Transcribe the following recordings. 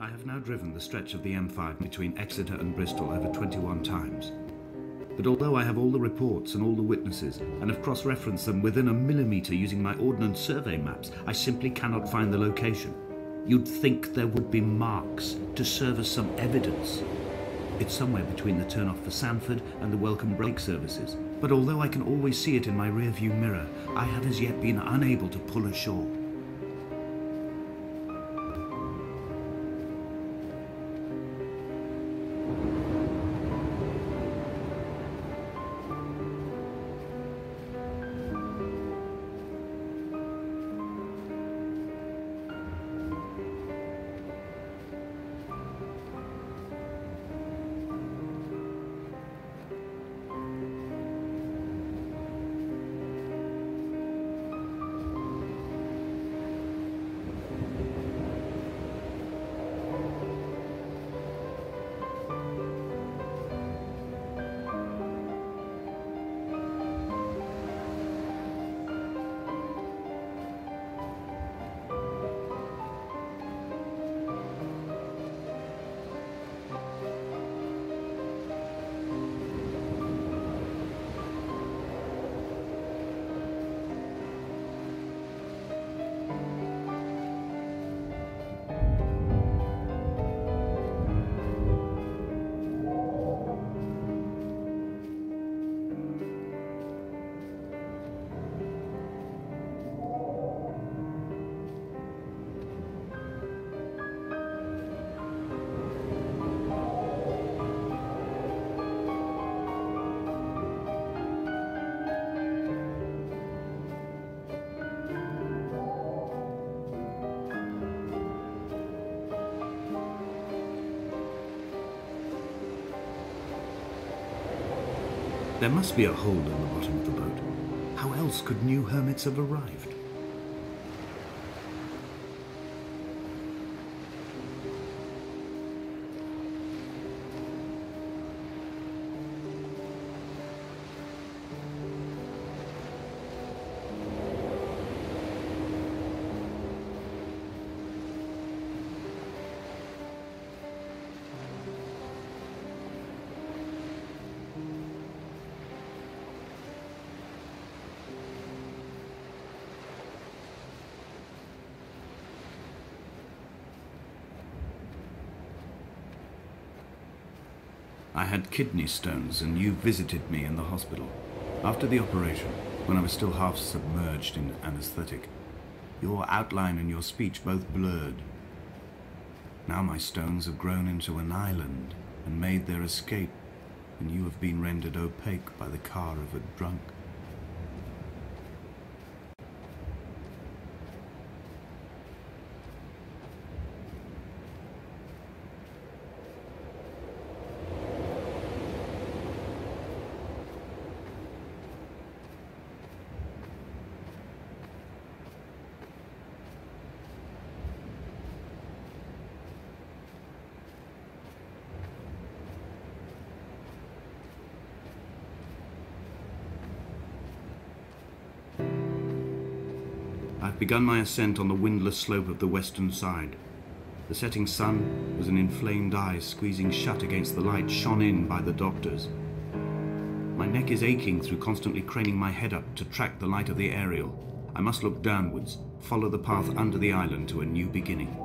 I have now driven the stretch of the M5 between Exeter and Bristol over 21 times. But although I have all the reports and all the witnesses, and have cross-referenced them within a millimetre using my Ordnance Survey maps, I simply cannot find the location. You'd think there would be marks to serve as some evidence. It's somewhere between the turn-off for Sanford and the welcome brake services. But although I can always see it in my rear-view mirror, I have as yet been unable to pull ashore. There must be a hole in the bottom of the boat. How else could new hermits have arrived? I had kidney stones and you visited me in the hospital. After the operation, when I was still half submerged in anesthetic, your outline and your speech both blurred. Now my stones have grown into an island and made their escape, and you have been rendered opaque by the car of a drunk. I've begun my ascent on the windless slope of the western side. The setting sun, with an inflamed eye squeezing shut against the light shone in by the doctors. My neck is aching through constantly craning my head up to track the light of the aerial. I must look downwards, follow the path under the island to a new beginning.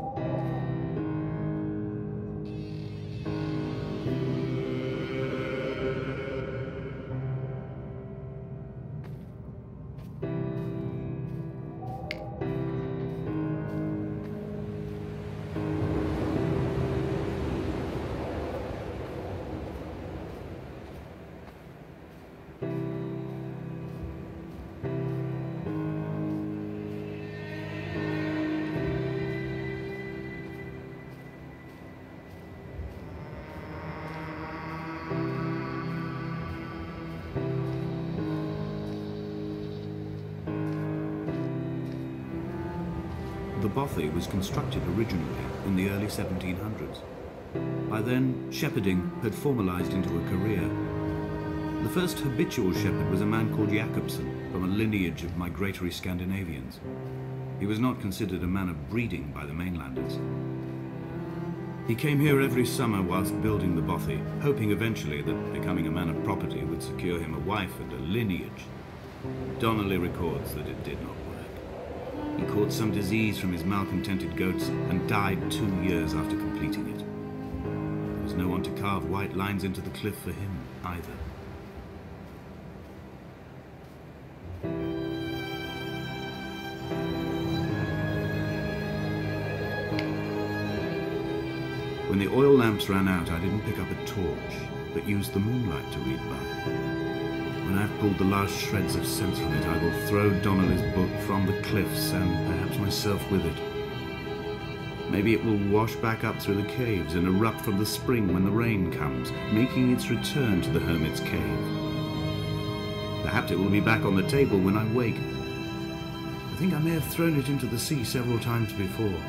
The Bothy was constructed originally in the early 1700s. By then, shepherding had formalized into a career. The first habitual shepherd was a man called Jacobsen, from a lineage of migratory Scandinavians. He was not considered a man of breeding by the mainlanders. He came here every summer whilst building the bothy, hoping eventually that becoming a man of property would secure him a wife and a lineage. Donnelly records that it did not work. He caught some disease from his malcontented goats and died 2 years after completing it. There was no one to carve white lines into the cliff for him either. When the oil lamps ran out, I didn't pick up a torch, but used the moonlight to read by. When I've pulled the last shreds of sense from it, I will throw Donnelly's book from the cliffs, and perhaps myself with it. Maybe it will wash back up through the caves and erupt from the spring when the rain comes, making its return to the hermit's cave. Perhaps it will be back on the table when I wake. I think I may have thrown it into the sea several times before.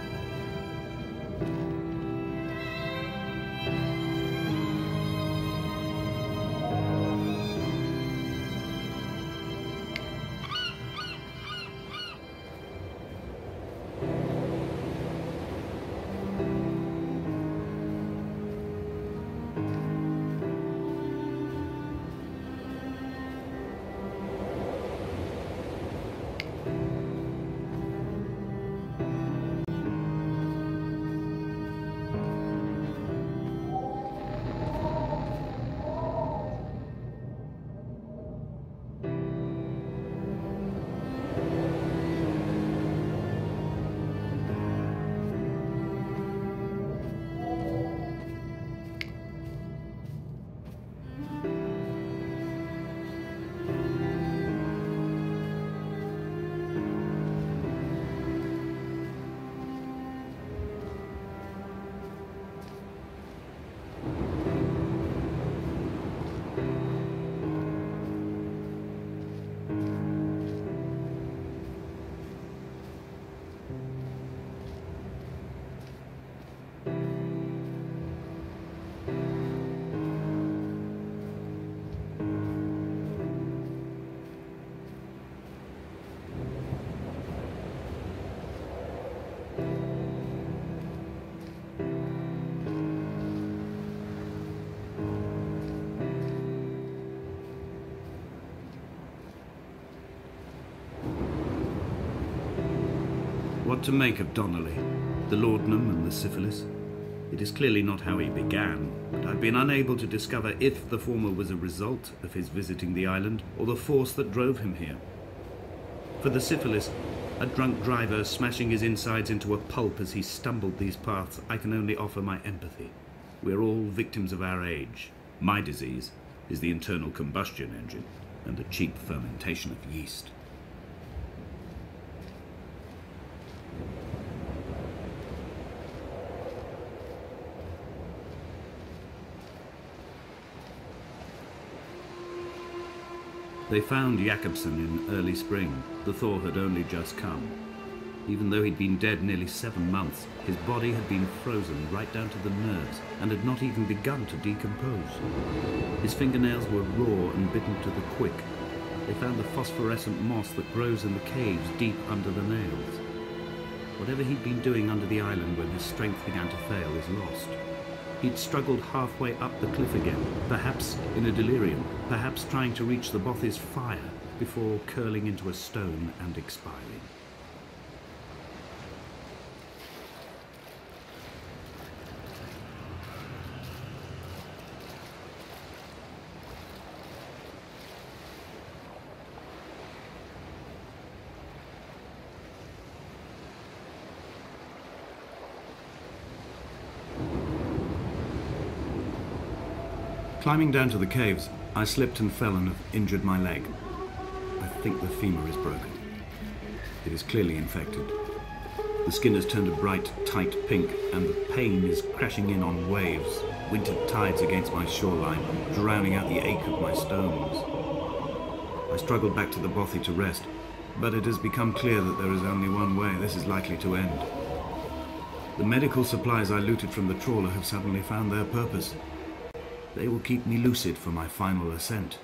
What to make of Donnelly, the laudanum and the syphilis? It is clearly not how he began, but I've been unable to discover if the former was a result of his visiting the island or the force that drove him here. For the syphilis, a drunk driver smashing his insides into a pulp as he stumbled these paths, I can only offer my empathy. We're all victims of our age. My disease is the internal combustion engine and the cheap fermentation of yeast. They found Jakobsen in early spring. The thaw had only just come. Even though he'd been dead nearly 7 months, his body had been frozen right down to the nerves and had not even begun to decompose. His fingernails were raw and bitten to the quick. They found the phosphorescent moss that grows in the caves deep under the nails. Whatever he'd been doing under the island when his strength began to fail is lost. He'd struggled halfway up the cliff again, perhaps in a delirium, perhaps trying to reach the bothy's fire before curling into a stone and expiring. Climbing down to the caves, I slipped and fell and have injured my leg. I think the femur is broken. It is clearly infected. The skin has turned a bright, tight pink, and the pain is crashing in on waves, winter tides against my shoreline, drowning out the ache of my stones. I struggled back to the bothy to rest, but it has become clear that there is only one way this is likely to end. The medical supplies I looted from the trawler have suddenly found their purpose. They will keep me lucid for my final ascent.